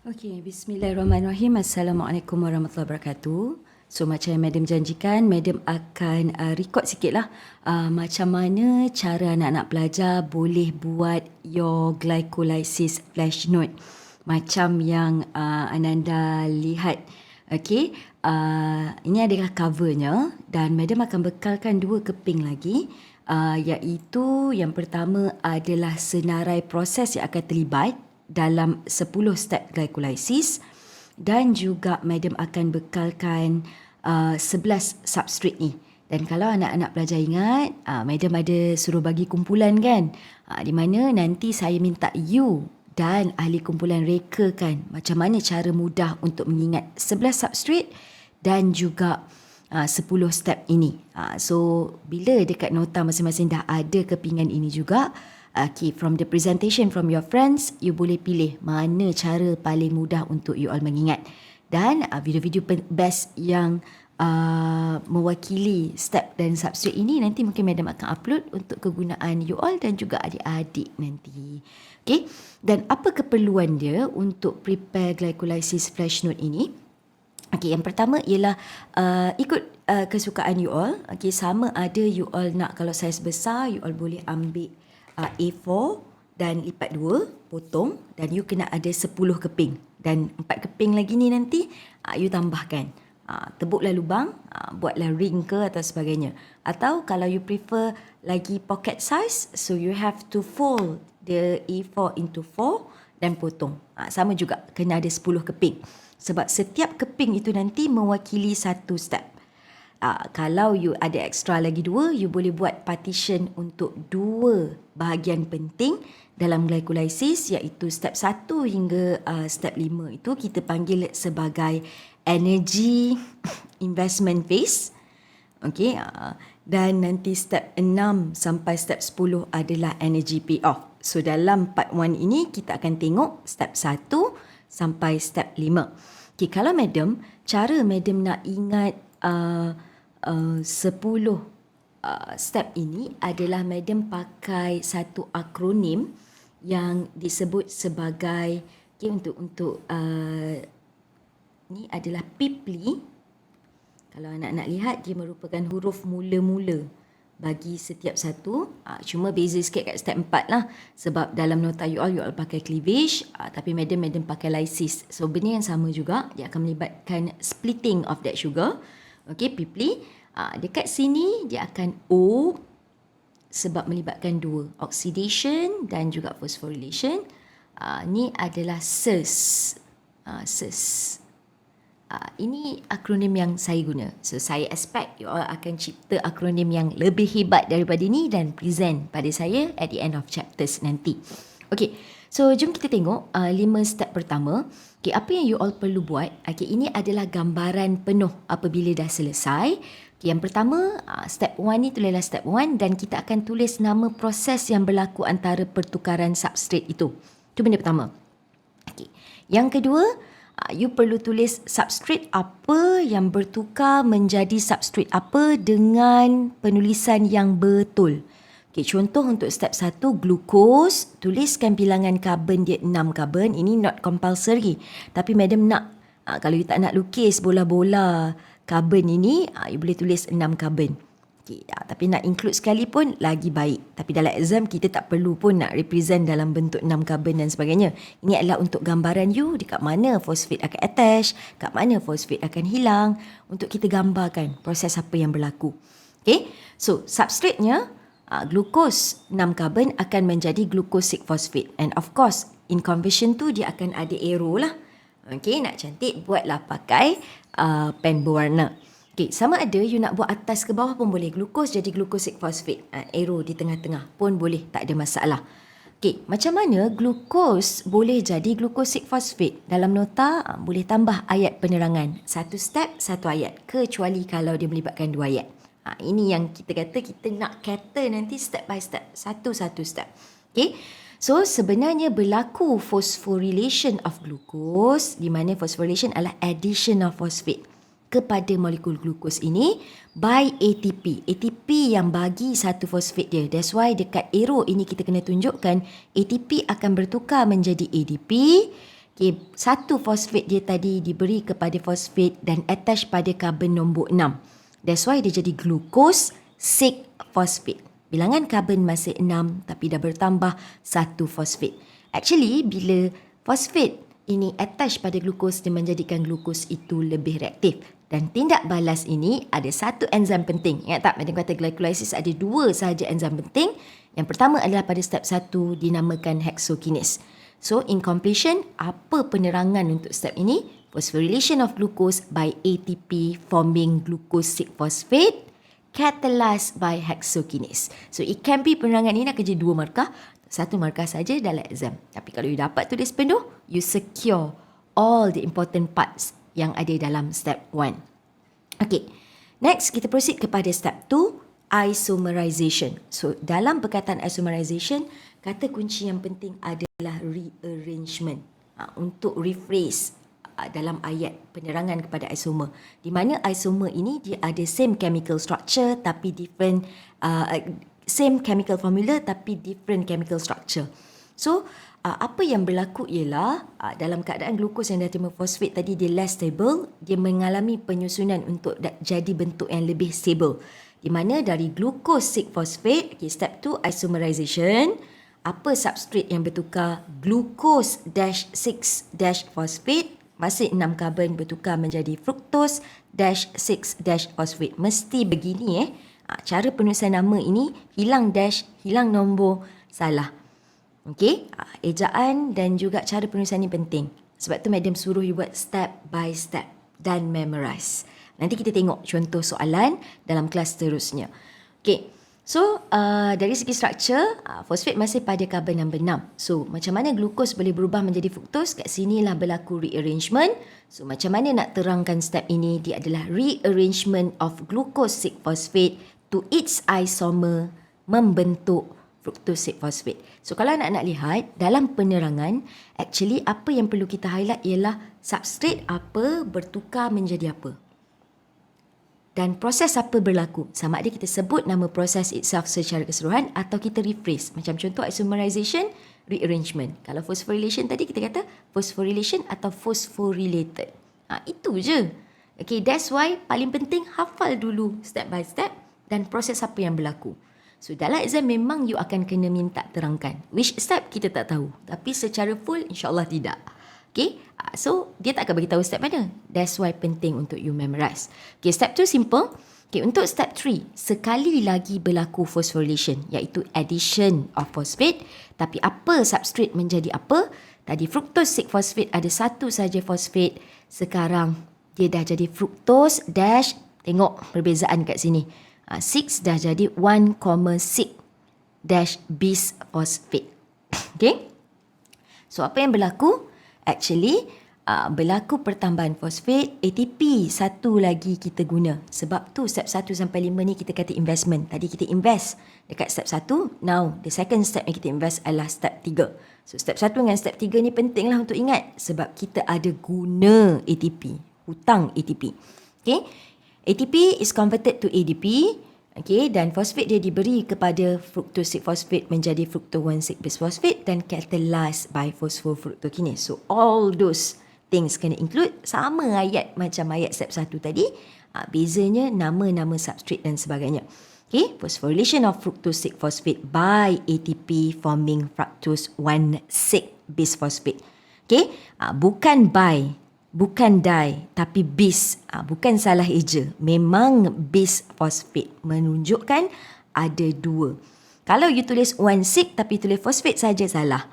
Okey, bismillahirrahmanirrahim. Assalamualaikum warahmatullahi wabarakatuh. So macam yang Madam janjikan, Madam akan record sikitlah macam mana cara anak-anak pelajar boleh buat your glycolysis flash note. Macam yang Ananda lihat. Okey, ini adalah covernya dan Madam akan bekalkan 2 keping lagi. Iaitu yang pertama adalah senarai proses yang akan terlibat dalam 10 step glycolysis dan juga Madam akan bekalkan 11 substrate ni. Dan kalau anak-anak pelajar ingat, Madam ada suruh bagi kumpulan kan, di mana nanti saya minta you dan ahli kumpulan rekakan macam mana cara mudah untuk mengingat 11 substrate dan juga 10 step ini. So bila dekat nota masing-masing dah ada kepingan ini juga, okay, from the presentation from your friends, you boleh pilih mana cara paling mudah untuk you all mengingat. Dan video-video best yang mewakili step dan substrate ini nanti mungkin Madam akan upload untuk kegunaan you all dan juga adik-adik nanti. Okay, dan apa keperluan dia untuk prepare glycolysis flash note ini? Okay, yang pertama ialah ikut kesukaan you all. Okay, sama ada you all nak kalau saiz besar, you all boleh ambil A4 dan lipat 2, potong dan you kena ada 10 keping. Dan 4 keping lagi ni nanti you tambahkan. Tebuklah lubang, buatlah ring ke atau sebagainya. Atau kalau you prefer lagi pocket size, so you have to fold the A4 into 4 dan potong. Sama juga, kena ada 10 keping. Sebab setiap keping itu nanti mewakili satu step. Kalau you ada extra lagi 2, you boleh buat partition untuk 2 bahagian penting dalam glycolysis, iaitu step 1 hingga step 5 itu kita panggil sebagai energy investment phase. Okay, dan nanti step 6 sampai step 10 adalah energy payoff. So dalam part 1 ini kita akan tengok step 1 sampai step 5. Okay, kalau Madam, cara Madam nak ingat 10 step ini adalah Madam pakai satu akronim yang disebut sebagai, okay, untuk ni adalah PIPLI. Kalau anak-anak lihat, dia merupakan huruf mula-mula bagi setiap satu. Cuma beza sikit kat step 4 lah. Sebab dalam nota you all pakai cleavage, tapi Madam pakai lysis. So benda yang sama juga, dia akan melibatkan splitting of that sugar. Okay, PIPLI. Dekat sini dia akan O sebab melibatkan 2, oxidation dan juga phosphorylation. Ni adalah SIS. SIS. Ini akronim yang saya guna. So saya expect you all akan cipta akronim yang lebih hebat daripada ini dan present pada saya at the end of chapters nanti. Okay, so jom kita tengok 5 step pertama. Okay, apa yang you all perlu buat? Okay, ini adalah gambaran penuh apabila dah selesai. Okay, yang pertama, step 1 ni tulislah step 1 dan kita akan tulis nama proses yang berlaku antara pertukaran substrate itu. Itu benda pertama. Okay. Yang kedua, you perlu tulis substrate apa yang bertukar menjadi substrate apa dengan penulisan yang betul. Okay, contoh untuk step 1, glukos, tuliskan bilangan karbon dia 6 karbon. Ini not compulsory. Tapi Madam nak, kalau you tak nak lukis bola-bola karbon ini, you boleh tulis 6 karbon. Okay, tapi nak include sekali pun lagi baik. Tapi dalam exam kita tak perlu pun nak represent dalam bentuk 6 karbon dan sebagainya. Ini adalah untuk gambaran you dekat mana fosfat akan attach, kat mana fosfat akan hilang, untuk kita gambarkan proses apa yang berlaku. Okay, so substrate-nya glukos 6 karbon akan menjadi glucosic phosphate. And of course, in conversion tu dia akan ada arrow lah. Okay, nak cantik buatlah pakai pen berwarna. Okay, sama ada you nak buat atas ke bawah pun boleh. Glukos jadi glucosic phosphate. Arrow di tengah-tengah pun boleh, tak ada masalah. Okay, macam mana glukos boleh jadi glucosic phosphate? Dalam nota boleh tambah ayat penerangan. 1 step, 1 ayat. Kecuali kalau dia melibatkan 2 ayat. Ini yang kita kata kita nak kata nanti step by step. Satu-satu step. Okay. So sebenarnya berlaku phosphorylation of glucose, di mana phosphorylation adalah addition of phosphate kepada molekul glukos ini by ATP. ATP yang bagi satu fosfat dia. That's why dekat arrow ini kita kena tunjukkan ATP akan bertukar menjadi ADP Okay, satu fosfat dia tadi diberi kepada fosfat dan attach pada karbon nombor 6. That's why dia jadi glucose 6 fosfat. Bilangan karbon masih 6 tapi dah bertambah satu fosfat. Actually, bila fosfat ini attach pada glukos, dia menjadikan glukos itu lebih reaktif. Dan tindak balas ini ada satu enzim penting. Ingat tak, Madam kata glycolysis ada dua sahaja enzim penting. Yang pertama adalah pada step 1 dinamakan hexokinase. So, in completion, apa penerangan untuk step ini? Phosphorylation of glucose by ATP forming glucose 6-phosphate catalyzed by hexokinase. So, it can be penerangan ini nak kerja 2 markah. 1 markah saja dalam exam. Tapi kalau you dapat tulis penuh, you secure all the important parts yang ada dalam step 1. Okay, next kita proceed kepada step 2, isomerization. So, dalam perkataan isomerization, kata kunci yang penting adalah rearrangement. Untuk rephrase dalam ayat penerangan kepada isomer. Di mana isomer ini dia ada same chemical structure tapi different, same chemical formula tapi different chemical structure. So, apa yang berlaku ialah dalam keadaan glukos yang dah fosfat tadi dia less stable, dia mengalami penyusunan untuk jadi bentuk yang lebih stable. Di mana dari glukos 6-phosphate, okay, step 2 isomerization, apa substrate yang bertukar? Glukos 6-phosphate, masih 6 karbon bertukar menjadi fructose 6-phosphate. Mesti begini cara penulisan nama ini, hilang dash, hilang nombor, salah. Okey, ejaan dan juga cara penulisan ni penting. Sebab tu madam suruh you buat step by step dan memorize. Nanti kita tengok contoh soalan dalam kelas seterusnya. Okey, so dari segi structure, fosfat masih pada karbon nombor 6. So, macam mana glukos boleh berubah menjadi fructose? Kat sinilah berlaku rearrangement. So, macam mana nak terangkan step ini? Dia adalah rearrangement of glucose 6-phosphate to its isomer membentuk fructose 6-phosphate. So, kalau nak lihat dalam penerangan, actually apa yang perlu kita highlight ialah substrate apa bertukar menjadi apa. Dan proses apa berlaku. Sama ada kita sebut nama proses itself secara keseluruhan atau kita rephrase. Macam contoh isomerization, rearrangement. Kalau phosphorylation tadi kita kata phosphorylation atau phosphorylated. Itu je. Okay, that's why paling penting hafal dulu step by step dan proses apa yang berlaku. So, dalam exam memang you akan kena minta terangkan. Which step kita tak tahu. Tapi secara full, insyaAllah tidak. Okay, so dia tak akan bagi tahu step mana. That's why penting untuk you memorize. Okay, step 2 simple. Okay, untuk step 3, sekali lagi berlaku phosphorylation, iaitu addition of phosphate. Tapi apa substrate menjadi apa? Tadi fructose 6-phosphate ada satu saja phosphate. Sekarang dia dah jadi fructose dash. Tengok perbezaan kat sini. 6 dah jadi 1,6 dash bis phosphate. Okay. So, apa yang berlaku? Actually, berlaku pertambahan fosfat, ATP satu lagi kita guna. Sebab tu step 1 sampai 5 ni kita kata investment. Tadi kita invest dekat step 1. Now, the second step yang kita invest adalah step 3. So, step 1 dengan step 3 ni pentinglah untuk ingat. Sebab kita ada guna ATP. Hutang ATP. Okay. ATP is converted to ADP. Okay, dan fosfat dia diberi kepada fructose 6-phosphate menjadi fructose 1,6-bisphosphate dan catalyzed by phosphofructokinase. So, all those things kena include. Sama ayat macam ayat step 1 tadi. Bezanya nama-nama substrate dan sebagainya. Okay, phosphorylation of fructose 6-phosphate by ATP forming fructose 1,6-bisphosphate. Okay, bukan by. Bukan di, tapi bis. Bukan salah eja. Memang bis fosfat. Menunjukkan ada 2. Kalau you tulis 1,6 tapi tulis fosfat saja salah.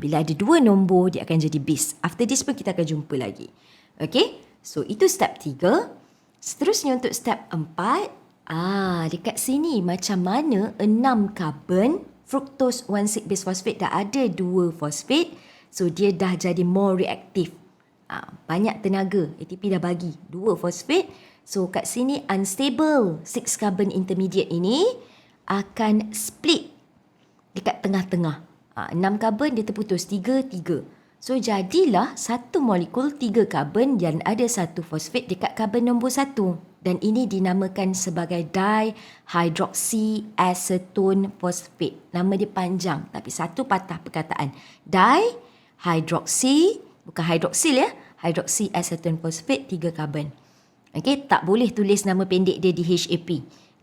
Bila ada 2 nombor, dia akan jadi bis. After this pun kita akan jumpa lagi. Okay? So, itu step 3. Seterusnya untuk step 4. Dekat sini macam mana 6 karbon fructose 1,6-bisphosphate dah ada 2 fosfat. So, dia dah jadi more reaktif. Banyak tenaga ATP dah bagi 2 fosfat. So kat sini unstable 6 carbon intermediate ini akan split dekat tengah-tengah. 6 carbon dia terputus 3. So jadilah satu molekul 3 carbon dan ada 1 fosfat dekat carbon nombor 1. Dan ini dinamakan sebagai dihydroxyacetone phosphate. Nama dia panjang tapi satu patah perkataan. Dihydroxy Bukan hidroksil ya. Hydroxy acetone phosphate 3 karbon. Okey, tak boleh tulis nama pendek dia DHAP.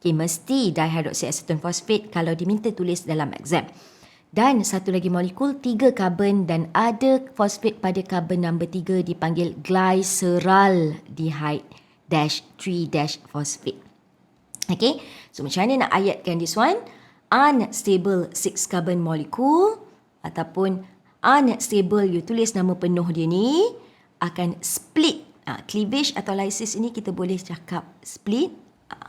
Okey, mesti dihydroxy acetone phosphate kalau diminta tulis dalam exam. Dan satu lagi molekul 3 karbon dan ada fosfat pada karbon nombor 3 dipanggil glyceraldehyde dash 3 dash phosphate. Okay, so macam mana nak ayatkan this one? Unstable 6 carbon molecule ataupun unstable, you tulis nama penuh dia ni, akan split. Cleavage atau lysis ini kita boleh cakap split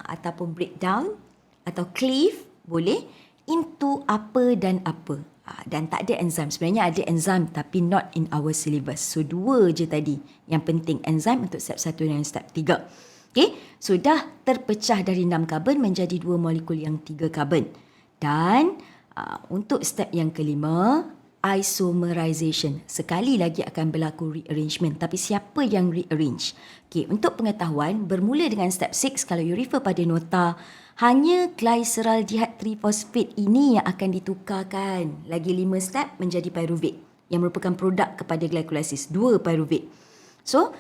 ataupun breakdown atau cleave boleh into apa dan apa. Dan tak ada enzim. Sebenarnya ada enzim tapi not in our syllabus. So 2 je tadi yang penting enzim untuk step 1 dan step 3. Okay, so dah terpecah dari 6 karbon menjadi 2 molekul yang 3 karbon. Dan untuk step yang kelima, isomerization. Sekali lagi akan berlaku rearrangement. Tapi siapa yang rearrange? Okay, untuk pengetahuan, bermula dengan step 6, kalau you refer pada nota, hanya glyceraldehyde triphosphate ini yang akan ditukarkan. Lagi 5 step menjadi pyruvate yang merupakan produk kepada glycolysis. 2 pyruvate. So,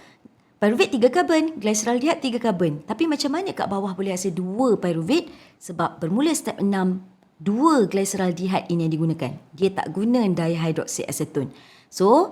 pyruvate 3 karbon, glyceraldehyde 3 karbon. Tapi macam mana kat bawah boleh hasil 2 pyruvate? Sebab bermula step 6, 2 glyceraldehyde ini yang digunakan. Dia tak guna dihydroxy acetone. So,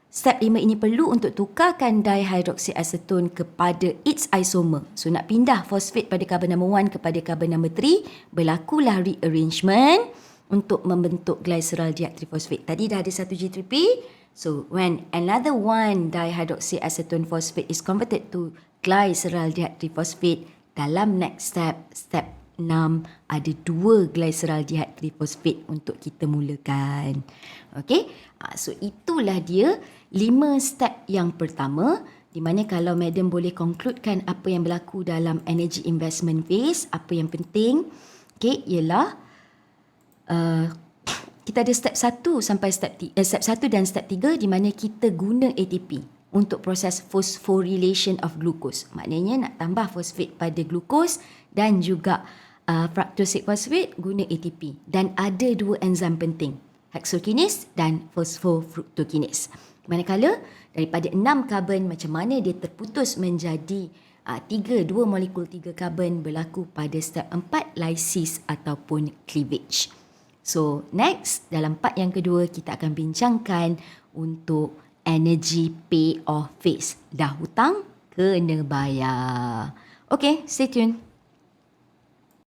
step 5 ini perlu untuk tukarkan dihydroxy acetone kepada its isomer. So, nak pindah fosfat pada karbon nombor 1 kepada karbon nombor 3, berlakulah rearrangement untuk membentuk glyceraldehyde triphosphate. Tadi dah ada 1 G3P. So, when another 1 dihydroxy acetone phosphate is converted to glyceraldehyde triphosphate, dalam next step, step 6, ada 2 glyceraldehyde triphosphate untuk kita mulakan. Okay, so itulah dia 5 step yang pertama, di mana kalau madam boleh concludekan apa yang berlaku dalam energy investment phase, apa yang penting, okay, ialah kita ada step 1 sampai step 1 dan step 3 di mana kita guna ATP untuk proses phosphorylation of glucose. Maknanya nak tambah fosfat pada glucose dan juga fructose phosphate guna ATP. Dan ada 2 enzim penting, hexokinase dan phosphofructokinase. Manakala daripada 6 karbon, macam mana dia terputus menjadi 2 molekul 3 karbon berlaku pada step 4, lysis ataupun cleavage. So next, dalam part yang kedua kita akan bincangkan untuk energy payoff phase. Dah hutang, kena bayar. Okay, stay tuned.